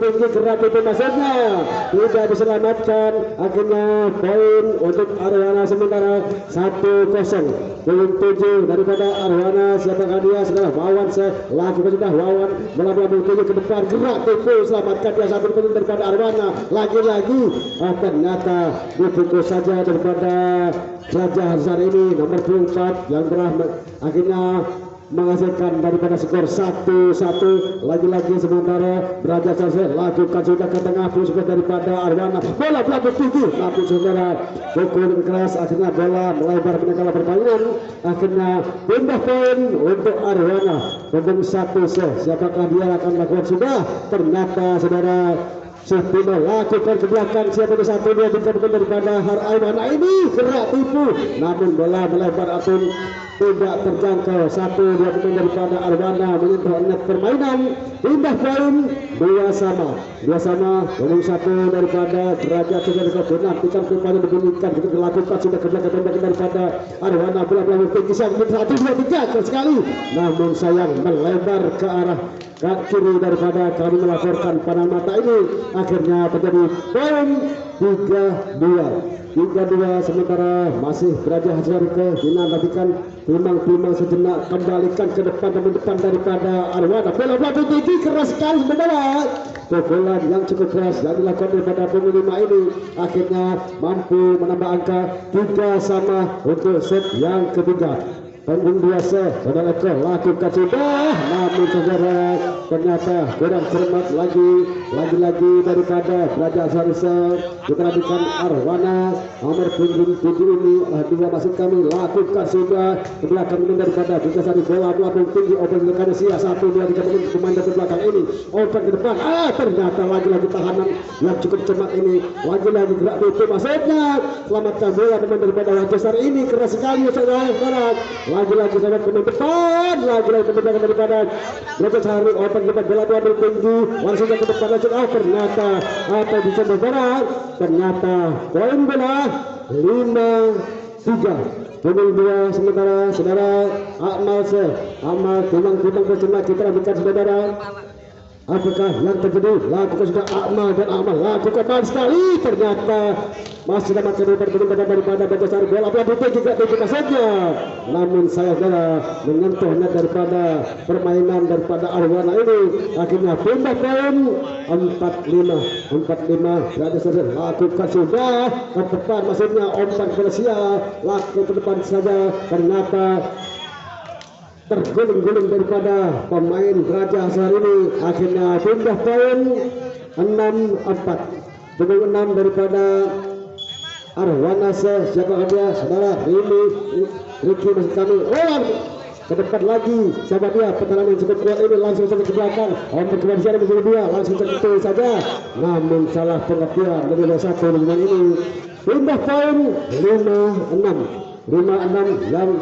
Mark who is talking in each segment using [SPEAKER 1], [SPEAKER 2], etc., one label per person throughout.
[SPEAKER 1] tinggi gerak itu masuknya tidak diselamatkan, akhirnya poin untuk Arwana sementara 1-0. Poin 7 daripada Arwana, siapakah dia? Setelah Wawan lakukan sudah Wawan melalui tinggi ke depan, gerak tipu selamatkan dia, 1 poin daripada Arwana. Lagi-lagi ternyata dipukul saja daripada Raja Hazar ini nomor 24 yang akhirnya menghasilkan daripada skor 1-1. Lagi-lagi sementara Raja Hazar lakukan sudah ke tengah support daripada Arwana, bola pelapuk tinggi tapi saudara pukul keras, akhirnya bola melebar meninggal permainan, akhirnya pindah poin untuk Arwana dengan 1-1. Siapakah dia akan lakukan? Sudah ternyata saudara Sepino lakukan ke belakang, siapa itu 1-2 dikatakan daripada Arwana ini gerak tipu, namun bola melebar atau tidak terjangkau. 1-2 pemain daripada Arwana menyentuh net permainan, pindah poin 2-2 belum 1 daripada Derajat sudah dinantikan kembali dibunyikan, kita dilakukan sudah ke belakang tembakan daripada Arwana, bola tinggi 1-2-3 sekali, namun sayang melebar ke arah kiri daripada kami melaporkan pada mata ini, akhirnya terjadi poin 3-2 sementara masih Raja Hazar ke dinantikan timang sejenak, kembalikan ke depan daripada Arwana, bola tinggi keras sekali sebenarnya, pukulan yang cukup keras yang dilakukan daripada pemain 5 ini akhirnya mampu menambah angka 3-3 untuk set yang ketiga. Panggung biasa saudara lakukan sudah, namun saudara ternyata kurang cermat lagi daripada Raja Sarisa diperhatikan Arwana nomor punggung 7 ini. Dua masuk kami lakukan sudah ke belakang daripada Sari, bola pelapung tinggi open dekat sia 1-2 pemain dari belakang ini open ke depan, ternyata lagi tahanan yang cukup cermat ini, lagi gerak itu masuknya, selamatkan bola pemain daripada Raja Sari ini, keras sekali saudara. Lagi sangat ke depan, lagi kemudian daripada Raja Sari open depan, bola tinggi langsung ke depan, ternyata apa bisa bergerak, ternyata poin bola 5-3. Pukul 2 sementara saudara Amal timang bercermat, kita lanjutkan saudara. Apakah yang terjadi? Lakukan sudah Akmal lakukan baik sekali, ternyata masih dapat kedudukan daripada Raja Sari, bola tinggi saja, namun saya menyentuh net daripada permainan daripada Arwana ini, akhirnya pindah poin 4-5 Raja Sari lakukan sudah ke depan, maksudnya umpan Persia lakukan ke depan saja, ternyata terguling-guling daripada pemain Raja Hazar ini, akhirnya pindah poin 6-4. Pukul 6 daripada Arwana, siapa dia? Saudara Ricky masih kami ke depan lagi, siapa dia? Pertahanan yang cukup kuat ini langsung saja ke belakang, kemudian menjadi 2 langsung tertentu saja, namun salah pengertian dari 1 dengan ini, pindah poin 5-6 yang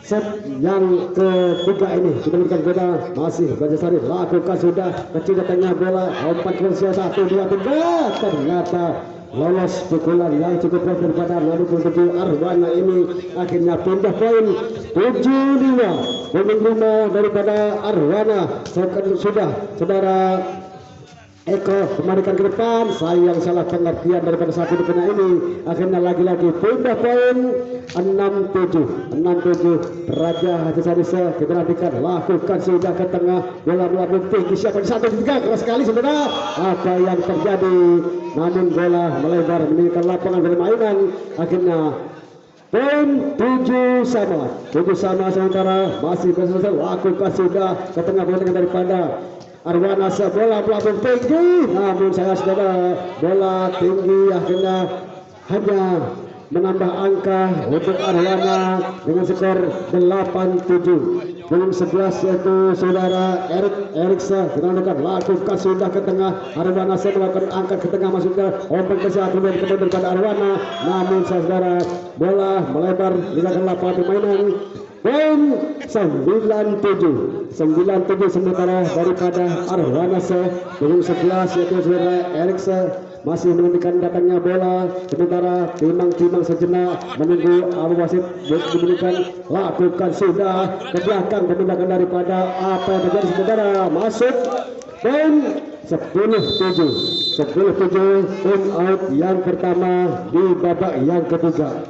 [SPEAKER 1] set yang ketiga ini diberikan bola masih Raja Sari lakukan sudah kecil datangnya bola umpan Persia 1-2-3, ternyata lolos pukulan yang cukup keras daripada nomor 7 Arwana ini, akhirnya pindah poin 7-5 daripada Arwana. Sudah saudara Eko kembalikan ke depan, sayang salah pengertian daripada satu depannya ini, akhirnya lagi pindah poin 6-7 Raja Hazar kita nantikan lakukan sudah ke tengah, bola tinggi siapa di 1-3 keras sekali saudara, apa yang terjadi, namun bola melebar meninggalkan lapangan permainan, akhirnya poin 7 sama sementara masih berselesai lakukan sudah ke tengah daripada Arwana, bola tinggi, namun saya saudara bola tinggi akhirnya hanya menambah angka untuk Arwana dengan skor 8-7. Belum 11 yaitu saudara Eriksa lakukan sudah ke tengah, Arwana melakukan angkat ke tengah, masuknya umpan ke kemudian daripada Arwana, namun saudara bola melebar di dalam lapangan permainan. Poin 9-7 sementara daripada Arwana belum 11 yaitu saudara Eriksa masih menantikan datangnya bola, sementara timang sejenak menunggu Abu Wasid diberikan, lakukan sudah ke belakang, pemindahan daripada apa yang terjadi saudara, masuk poin 10-7 tim out yang pertama di babak yang ketiga.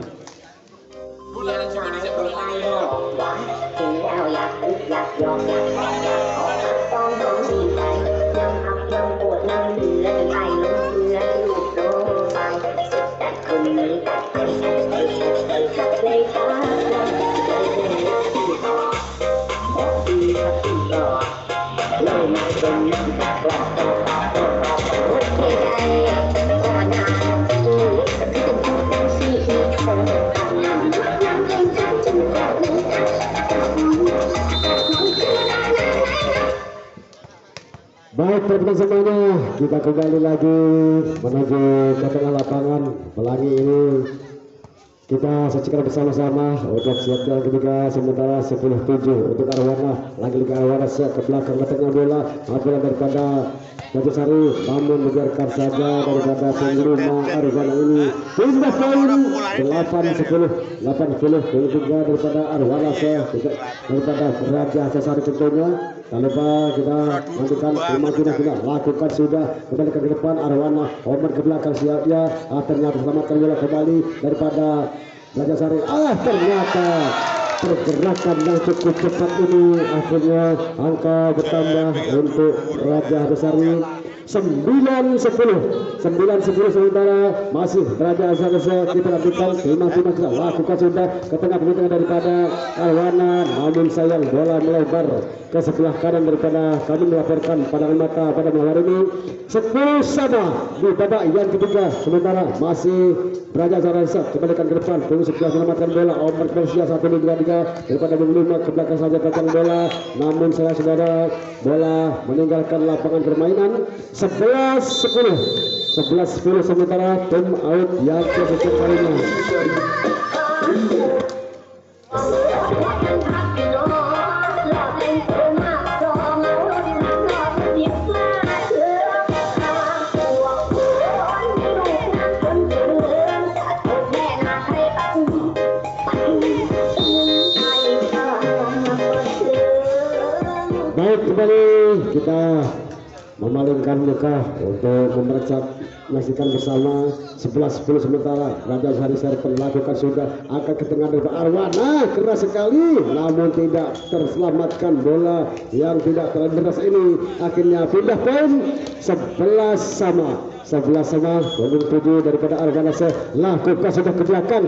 [SPEAKER 1] Baik teman-teman semuanya, kita kembali lagi menuju ke tengah lapangan. Pelangi ini kita saksikan bersama-sama untuk siap yang ketiga, sementara 10-7 untuk Arwana. Lagi-lagi Arwana siap ke belakang, ke tengah bola daripada Batu Sari, namun membiarkan saja daripada penglima Arwana ini pindah poin 8-10 ketiga daripada Arwana daripada Raja Sesari tentunya. Tak lupa kita nantikan kemungkinan lakukan sudah kembali ke depan Arwana, Oman ke belakang siap ya, ternyata selamatkan bola kembali daripada Raja Sari. Ternyata pergerakan yang cukup cepat ini akhirnya angka bertambah untuk Raja Sari 9-10 sementara masih Raja Sari. Kita nantikan timang-timang kita lakukan sudah ke tengah pembentangan daripada Arwana, namun sayang bola melebar ke sebelah kanan daripada kami melaporkan pandangan mata pada malam hari ini 10 sama di babak yang ketiga, sementara masih Raja Sari kembalikan ke depan tunggu sebelah menyelamatkan bola Omar Persia 1-2-3 daripada Bung ke belakang saja datang bola, namun saya saudara bola meninggalkan lapangan permainan 11-10 sementara tim out yang kesekian kalinya. Baik, kembali kita memalingkan muka untuk menyaksikan bersama 11-10 sementara Raja Sari Serpen lakukan sudah angkat ke tengah dari Arwana, keras sekali namun tidak terselamatkan bola yang tidak terlalu deras ini, akhirnya pindah poin 11 sama 7 daripada Arwana lakukan sudah ke belakang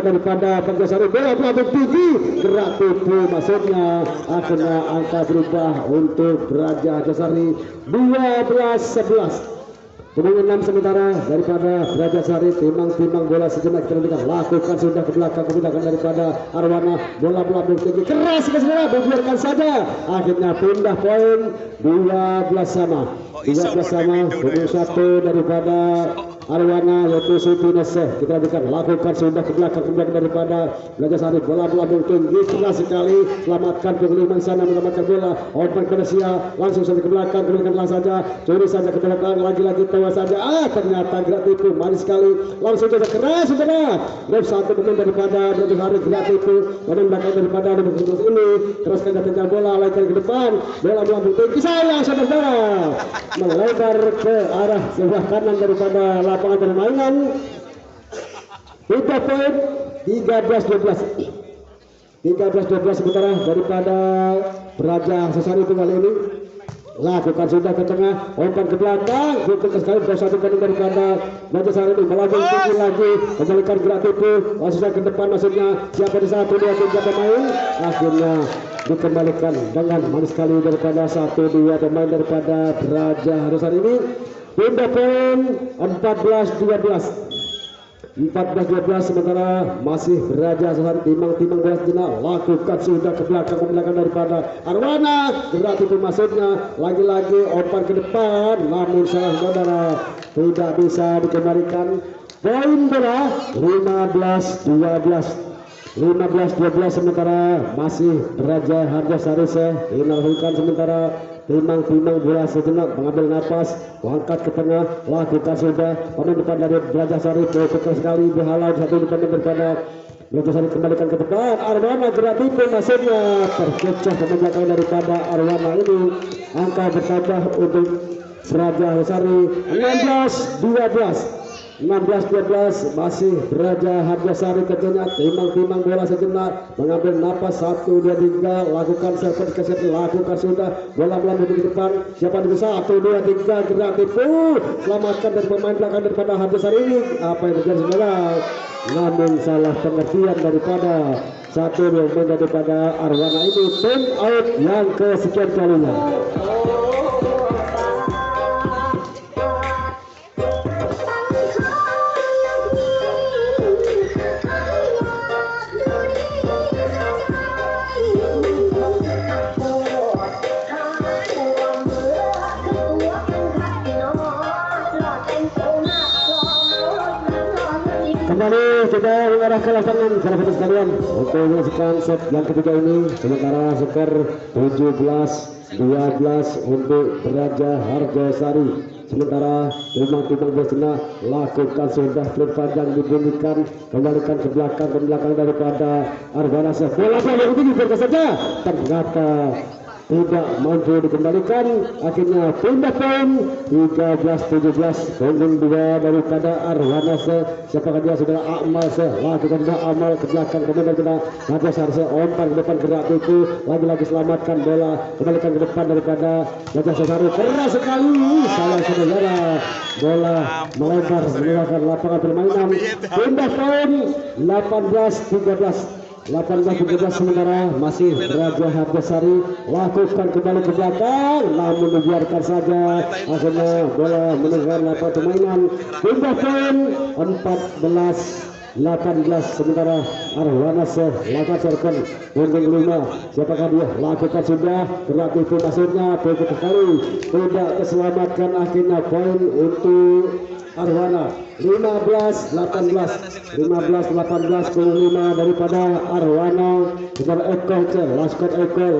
[SPEAKER 1] daripada Panjasari, bola pelabung tinggi gerak tipu maksudnya, akhirnya angka berubah untuk Raja Sari 12-11. Kemudian 6 sementara daripada Raja Sari, timang-timang bola sejenak terlihat lakukan sudah ke belakang daripada Arwana, bola pelabung tinggi keras sebenarnya dibiarkan saja, akhirnya pindah poin 12 sama 1 daripada Arwana yaitu Siti Neseh. Kita lakukan sudah ke belakang daripada Raja Sari, bola pelabung tinggi keras sekali, selamatkan pengliman sana menyelamatkan bola Omar Persia langsung saja ke belakang, kemudian saja curi saja ke belakang lagi-lagi saja, ternyata gerak tipu manis sekali, langsung saja keras saudara, left satu pemain daripada Raja Sari gerak tipu, kemudian belakang daripada ini teruskan datangkan bola lagi ke depan, bola melambung tinggi sayang saudara melebar ke arah sebelah kanan daripada lapangan permainan. 3 poin 13-12 sementara daripada Raja Sesari kali ini lakukan sudah ke tengah, umpan ke belakang, bukan sekali bersatu daripada Raja Sari ini melambung tinggi lagi, kembalikan gerak tipu, langsung ke depan maksudnya siapa di 1, 2, 3 pemain, akhirnya dikembalikan dengan manis sekali daripada 1, 2 pemain daripada Raja Sari ini. Pindah poin 14-12 sementara masih Raja Sari timang-timang bola sejenak lakukan sudah ke belakang daripada Arwana, gerak tipu maksudnya lagi-lagi umpan ke depan, namun saudara tidak bisa dikembalikan. Poin bola 15-12 sementara masih Raja Sari dilakukan sementara timang-timang bola sejenak mengambil nafas, angkat ke tengah, lakukan sudah pemain depan dari Raja Sari berputar sekali berhalau satu depan daripada Raja Sari kembalikan ke depan, Arwana gerak tipu maksudnya terkecoh pemain belakang daripada Arwana ini, angka bertambah untuk Braja Harjasari 16-12 masih Braja Harjasari tentunya timbang bola sejenak, mengambil napas 1 2 3, lakukan servis ke servis, lakukan sudah bola melambung di depan, siapa di 1 2 3 gerak tipu, selamatkan dari pemain belakang daripada Harjasari ini. Apa yang terjadi saudara? Namun salah pengertian daripada satu pemain daripada Arwana ini, time out yang kesekian kalinya. Kembali kita mengarah ke lapangan sahabat sekalian untuk menyaksikan set yang ketiga ini. Sementara skor 17-12 untuk Braja Harjasari. Sementara timbang bersena lakukan sudah berpanjang dibunyikan, kembalikan ke belakang daripada Arwana. Bola yang ini berkas saja ternyata tidak mampu dikembalikan, akhirnya pindah poin 13-17. Punggung 2 daripada Arwana. Siapakah dia? Saudara Akmal lakukan amal ke belakang, kemudian kena Harjasari umpan ke depan, gerak itu lagi-lagi selamatkan bola, kembalikan ke depan daripada Harjasari. Keras sekali salah saudara, bola melebar meninggalkan lapangan permainan. Pindah poin 18-13. Sementara masih Braja Harjasari lakukan kembali ke belakang, namun dibiarkan saja, akhirnya bola meninggalkan lapangan permainan. Pindah poin 14-18. Sementara Arwana lakukan serkan punggung 5, siapakah dia? Lakukan sudah, gerak itu maksudnya punggung sekali tidak terselamatkan, akhirnya poin untuk Arwana 15-18 punggung 5 daripada Arwana. Sementara Eko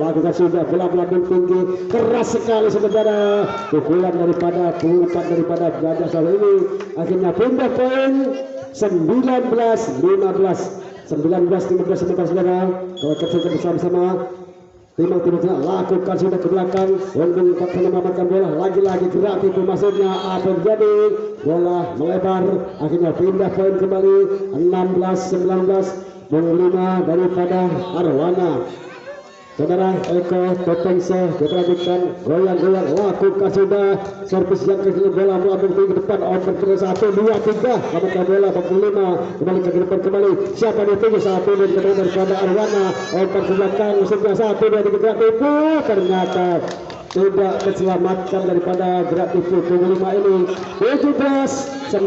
[SPEAKER 1] lakukan sudah, bola tinggi keras sekali saudara, pukulan daripada punggung 4 daripada Braja Harjasari ini, akhirnya pindah poin 19-15 sebentar saudara. Kalau kita bersama-sama timbang lakukan sudah ke belakang, untuk menyelamatkan bola, lagi-lagi gerak itu maksudnya apa yang terjadi, bola melebar, akhirnya pindah poin kembali 16-19 punggung 5 daripada Arwana. Saudara Eko Topengse diperhatikan, goyang-goyang, lakukan sudah servis yang kecil, bola melambung tinggi ke depan, open ke 1 2 3, lakukan bola pukul 5 kembali ke depan kembali, siapa dia tinggi 1 2 3 daripada Arwana, open ke belakang sebelah 1 2 3 gerak tipu, ternyata tidak terselamatkan daripada gerak tipu pukul 5 ini. 17-19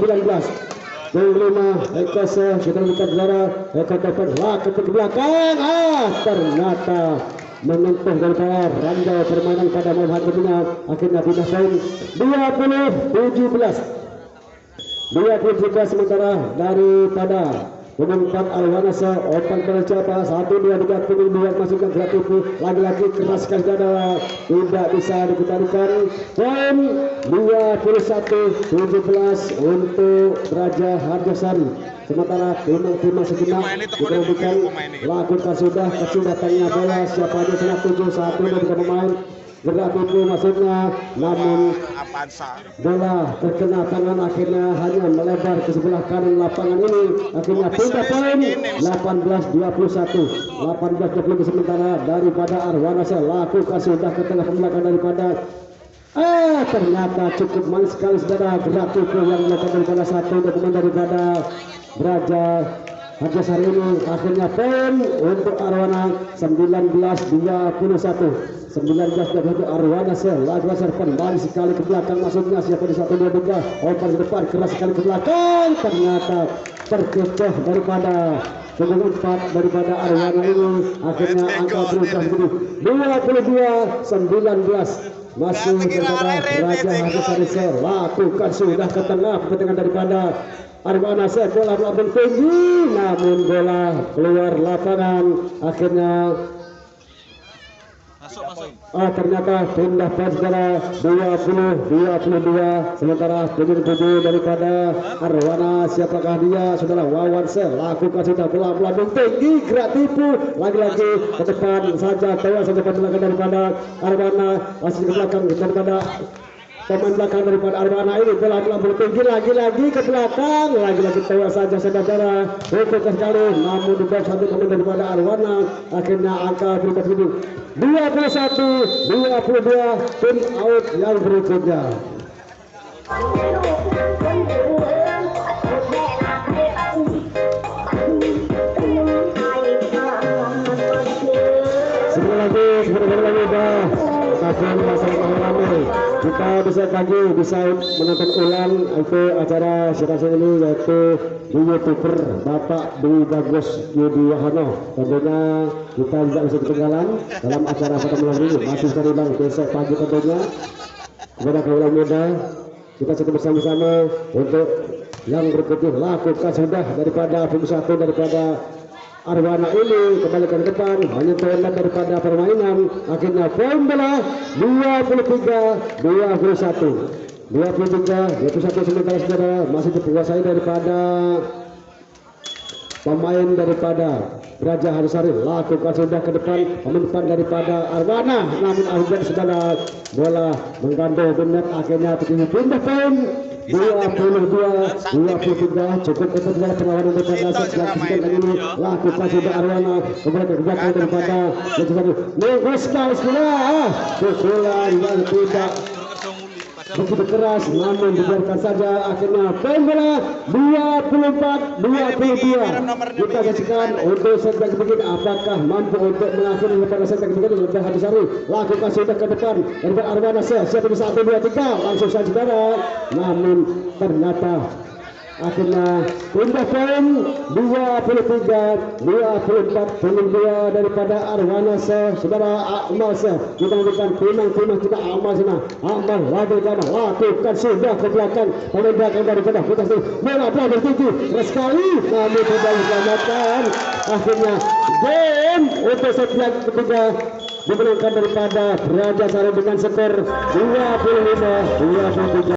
[SPEAKER 1] pukul 5 Eko kita lihat saudara, Eko Topeng lakukan ke belakang, ternyata menyentuh daripada randai permainan pada malam hari ini, akhirnya pindah poin 20-17. Sementara daripada punggung 4 Arwana open berjapa 1 2 3 punggung 2 masukkan gerak tipu, lagi-lagi keras sekali saudara, tidak bisa dikembalikan. Poin 21-17 untuk Braja Harjasari. Sementara timang sejenak dikemudikan, lakukan sudah datangnya bola, siapa aja senang 7 1 2 3 pemain gerak tipu maksudnya, namun bola terkena tangan, akhirnya hanya melebar ke sebelah kanan lapangan ini, akhirnya pindah poin 18-21 sementara daripada Arwana lakukan sudah ke tengah belakang daripada ternyata cukup manis sekali saudara, gerak tipu yang dilakukan daripada satu dokumen daripada Braja Harjasari ini, akhirnya poin untuk Arwana 19-21 Arwana lakukan serpan balik sekali ke belakang, maksudnya siapa di 1 2 3 open ke depan, keras sekali ke belakang, ternyata terkecoh daripada punggung 4 daripada Arwana ini, akhirnya angka berubah menjadi 22-19 masih daripada Braja Harjasari lakukan sudah ke tengah daripada Arwana. Bola melambung tinggi, namun bola keluar lapangan, akhirnya ternyata pindah poin saudara 20-22. Sementara 7 daripada Arwana, siapakah dia saudara? Wawan lakukan sudah, bola melambung tinggi, gerak tipu, lagi-lagi ke depan saja, tewas saja belakang daripada Arwana, masih ke belakang daripada pemain belakang daripada Arwana ini bola bertinggi lagi-lagi ke belakang, lagi-lagi tewas saja saudara. Untuk sekali namun juga satu pemain daripada Arwana akhirnya angka peringkat ini 21-22 tim out yang berikutnya. Sekali lagi dah kasihan masalah ramai. Kita bisa menonton ulang itu acara siaran ini yaitu di YouTuber Bapak Dwi Bagus Yudiyono. Tentunya kita tidak bisa ketinggalan dalam acara pada malam ini. Masih sekali bang besok pagi tentunya kepada kaula muda kita sedang bersama-sama untuk yang berikutnya lakukan sudah daripada satu daripada Arwana ini kembali ke depan menyentuh daripada permainan akhirnya poin bola 23-21 sementara saudara masih dikuasai daripada pemain daripada Raja Harisari lakukan sudah ke depan pemain daripada Arwana namun akhirnya saudara bola menggandol benar akhirnya pindah poin 22-23 cukup untuk perlawanan daripada selanjutnya ini lakukan sudah Arwana kemudian ke belakang daripada Menguskal pukulan yang tidak begitu keras namun dibiarkan saja akhirnya poin bola 24-22 kita saksikan untuk set yang begini apakah mampu untuk mengakhiri pada set yang begini Raja Harisari lakukan sudah ke depan daripada Arwana siap di 1-2-3 langsung saja saudara namun ternyata akhirnya pindah poin 23-24 daripada Arwana saudara Amal kita memberikan timang kita Amal lakukan sudah ke belakang pemendakan daripada kita bola bertinggi sekali namun tidak diselamatkan akhirnya game untuk set yang ketiga dimenangkan daripada Raja Sari dengan skor 25-23.